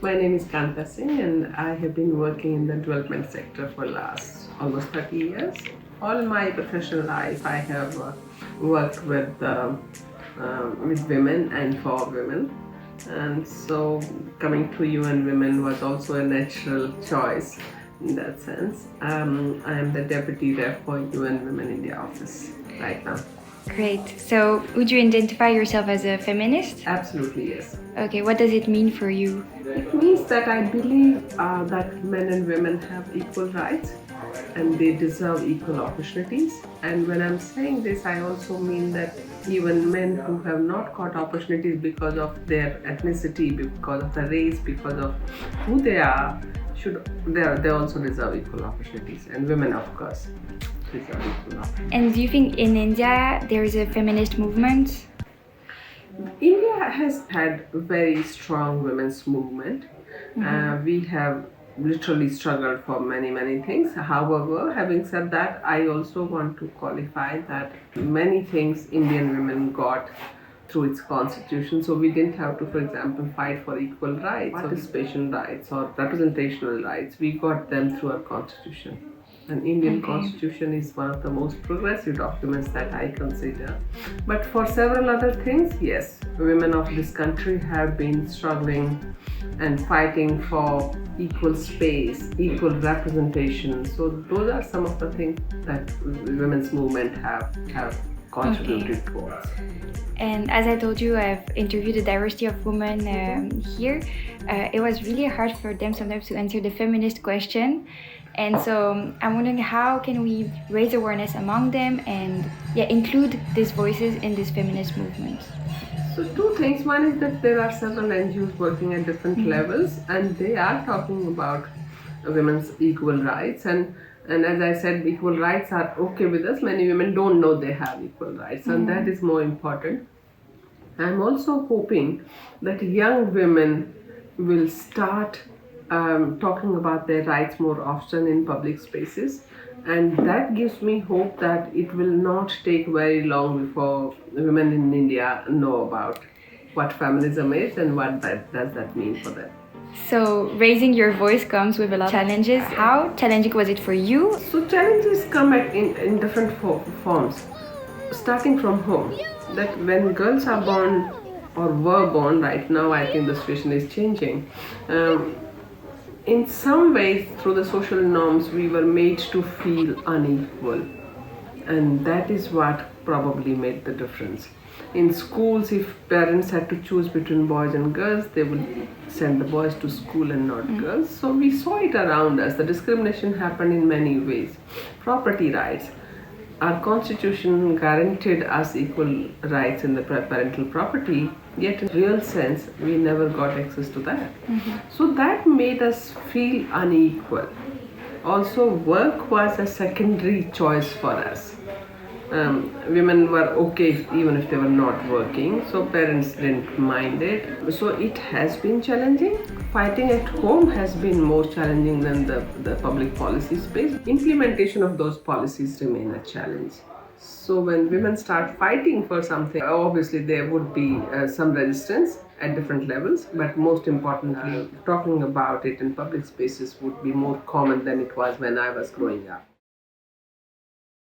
My name is Kanta Singh and I have been working in the development sector for last almost 30 years. All my professional life I have worked with women and for women. And so coming to UN Women was also a natural choice in that sense. I am the Deputy Rep for UN Women India office right now. Great. So, would you identify yourself as a feminist? Absolutely, yes. Okay, what does it mean for you? It means that I believe that men and women have equal rights and they deserve equal opportunities. And when I'm saying this, I also mean that even men who have not got opportunities because of their ethnicity, because of the race, because of who they are, they also deserve equal opportunities. And women, of course, deserve equal opportunities. And do you think in India there is a feminist movement? India has had a very strong women's movement. We have literally struggled for many things. However, having said that, I also want to qualify that many things Indian women got through its constitution. So we didn't have to, for example, fight for equal rights, participation rights, or representational rights. We got them through our constitution. An Indian constitution is one of the most progressive documents that I consider. But for several other things, yes, women of this country have been struggling and fighting for equal space, equal representation. So those are some of the things that the women's movement have contributed towards. And as I told you, I've interviewed a diversity of women here. It was really hard for them sometimes to answer the feminist question. And so I'm wondering, how can we raise awareness among them and include these voices in this feminist movement? So two things. One is that there are several NGOs working at different levels and they are talking about women's equal rights. And as I said, equal rights are okay with us. Many women don't know they have equal rights and that is more important. I'm also hoping that young women will start talking about their rights more often in public spaces, and that gives me hope that it will not take very long before women in India know about what feminism is and what does that mean for them. So raising your voice comes with a lot of challenges. How challenging was it for you? So challenges come in different forms, starting from home. That when girls are born or were born, right now I think the situation is changing. In some ways, through the social norms, we were made to feel unequal, and that is what probably made the difference. In schools, if parents had to choose between boys and girls, they would send the boys to school and not girls. So we saw it around us. The discrimination happened in many ways. Property rights. Our constitution guaranteed us equal rights in the parental property, yet in real sense, we never got access to that. So that made us feel unequal. Also, work was a secondary choice for us. Women were okay even if they were not working, so parents didn't mind it. So it has been challenging. Fighting at home has been more challenging than the public policy space. Implementation of those policies remain a challenge. So when women start fighting for something, obviously there would be some resistance at different levels, but most importantly, talking about it in public spaces would be more common than it was when I was growing up.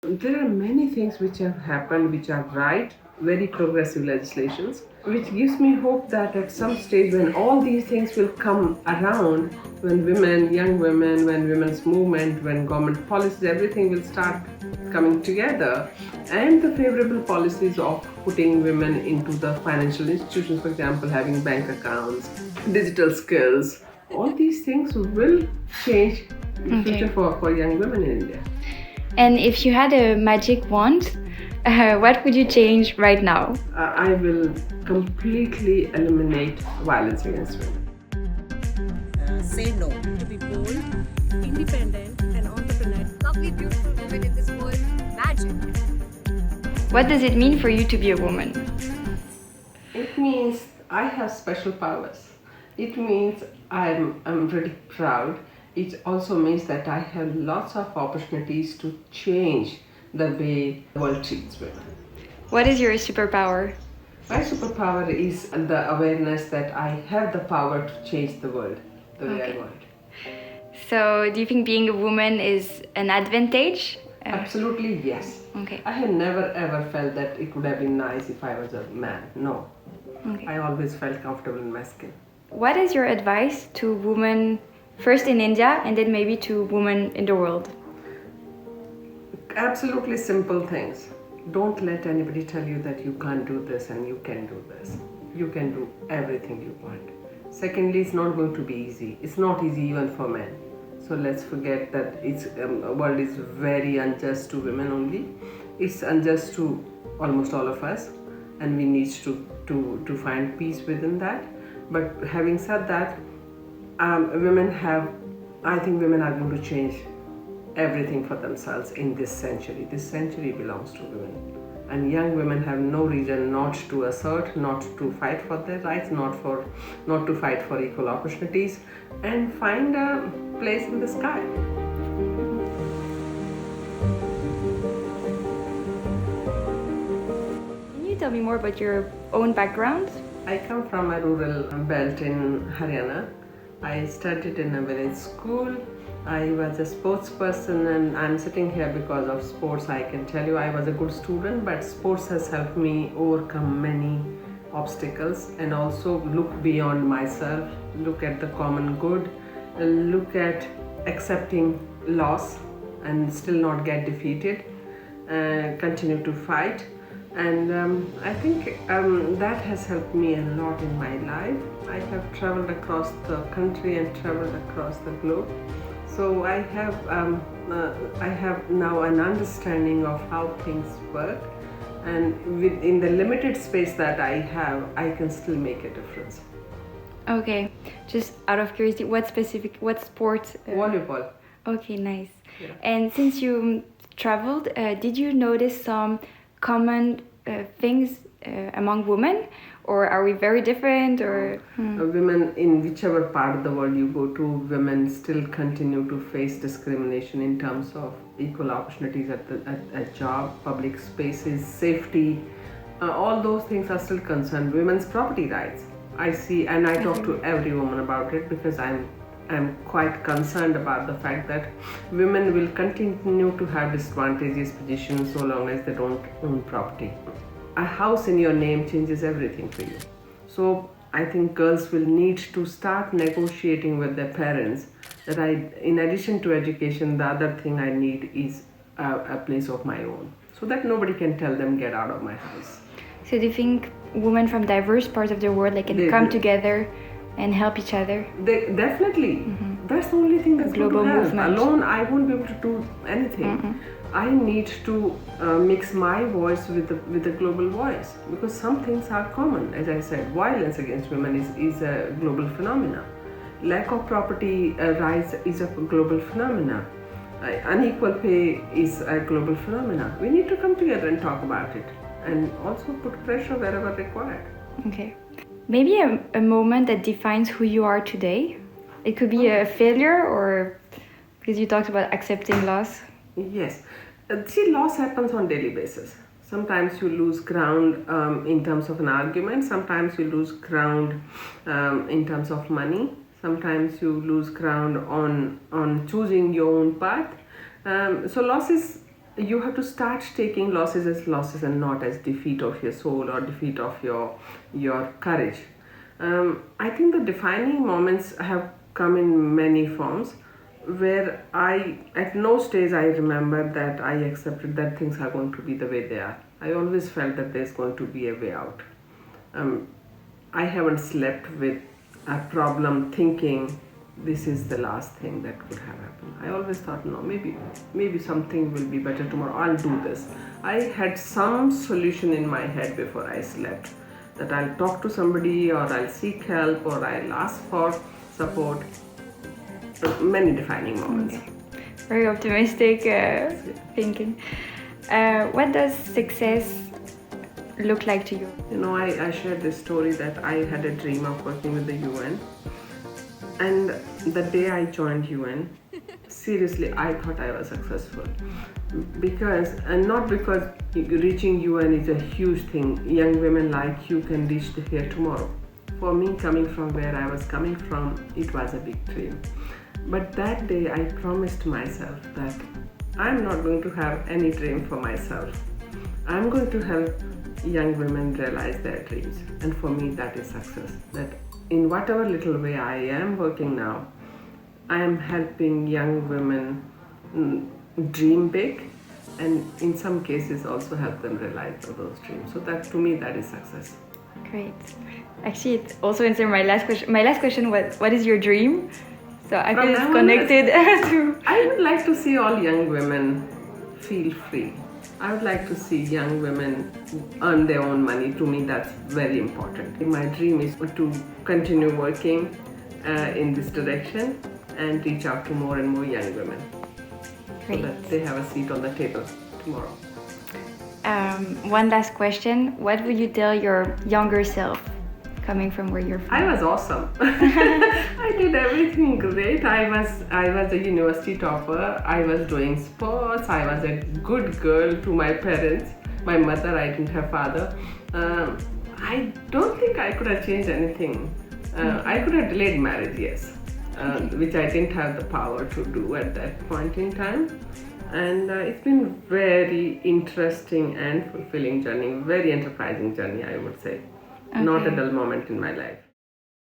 There are many things which have happened which are right, very progressive legislations, which gives me hope that at some stage when all these things will come around, when women, young women, when women's movement, when government policies, everything will start coming together, and the favorable policies of putting women into the financial institutions, for example, having bank accounts, digital skills, all these things will change the future for young women in India. And if you had a magic wand, what would you change right now? I will completely eliminate violence against women. Say no. To be bold, independent, and entrepreneur. Lovely, beautiful women in this world. Magic. What does it mean for you to be a woman? It means I have special powers. It means I'm really proud. It also means that I have lots of opportunities to change the way the world treats women. What is your superpower? My superpower is the awareness that I have the power to change the world the way Okay. I want. So, do you think being a woman is an advantage? Absolutely yes. Okay. I have never ever felt that it would have been nice if I was a man. No. Okay. I always felt comfortable in my skin. What is your advice to women, first in India and then maybe to women in the world? Absolutely simple things. Don't let anybody tell you that you can't do this and you can do this. You can do everything you want. Secondly, it's not going to be easy. It's not easy even for men. So let's forget that it's world is very unjust to women only. It's unjust to almost all of us, and we need to find peace within that. But having said that, I think women are going to change everything for themselves in this century. This century belongs to women. And young women have no reason not to assert, not to fight for their rights, not to fight for equal opportunities, and find a place in the sky. Can you tell me more about your own background? I come from a rural belt in Haryana. I studied in a village school. I was a sports person, and I'm sitting here because of sports. I can tell you I was a good student, but sports has helped me overcome many obstacles and also look beyond myself, look at the common good, look at accepting loss and still not get defeated, continue to fight. And I think that has helped me a lot in my life. I have traveled across the country and traveled across the globe. So I have now an understanding of how things work, and within the limited space that I have, I can still make a difference. Okay, just out of curiosity, what sport? Volleyball. Okay, nice. Yeah. And since you traveled, did you notice some common things among women, or are we very different? Or Women in whichever part of the world you go to, women still continue to face discrimination in terms of equal opportunities at job, public spaces, safety. All those things are still concerned. Women's property rights. I see, and I talk to every woman about it because I'm quite concerned about the fact that women will continue to have disadvantageous positions so long as they don't own property. A house in your name changes everything for you. So I think girls will need to start negotiating with their parents that in addition to education, the other thing I need is a place of my own, so that nobody can tell them get out of my house. so do you think women from diverse parts of the world can come together and help each other? They definitely. That's the only thing that's Global going to help. movement. Alone, I won't be able to do anything. I need to mix my voice with the global voice, because some things are common. As I said, violence against women is a global phenomena. Lack of property rights is a global phenomena. Unequal pay is a global phenomena. We need to come together and talk about it, and also put pressure wherever required. Okay. Maybe a moment that defines who you are today. It could be a failure, or because you talked about accepting loss. Yes. See, loss happens on daily basis. Sometimes you lose ground in terms of an argument. Sometimes you lose ground in terms of money. Sometimes you lose ground on choosing your own path. So losses, you have to start taking losses as losses and not as defeat of your soul or defeat of your courage. I think the defining moments have come in many forms, where at no stage I remember that I accepted that things are going to be the way they are. I always felt that there's going to be a way out. I haven't slept with a problem thinking this is the last thing that could have happened. I always thought, no, maybe something will be better tomorrow. I'll do this. I had some solution in my head before I slept, that I'll talk to somebody, or I'll seek help, or I'll ask for support. Many defining moments. Okay. Very optimistic thinking. What does success look like to you? You know, I shared this story that I had a dream of working with the UN, and the day I joined UN, seriously, I thought I was successful. because, and not because reaching UN is a huge thing. Young women like you can reach here tomorrow. For me, coming from where I was coming from, it was a big dream. But that day I promised myself that I'm not going to have any dream for myself. I'm going to help young women realize their dreams. And for me, that is success. That in whatever little way I am working now, I am helping young women dream big, and in some cases also help them realize those dreams. So that, to me, that is success. Great. Actually, it also answered my last question. My last question was, what is your dream? So I feel it's connected to... I would like to see all young women feel free. I would like to see young women earn their own money. To me, that's very important. My dream is to continue working in this direction and reach out to more and more young women. Great. So that they have a seat on the table tomorrow. One last question. What would you tell your younger self coming from where you're from? I was awesome. I did everything great. I was a university topper. I was doing sports. I was a good girl to my parents. My mother, I didn't have father. I don't think I could have changed anything. I could have delayed marriage, yes, which I didn't have the power to do at that point in time. And it's been very interesting and fulfilling journey, very enterprising journey, I would say. Okay. Not a dull moment in my life.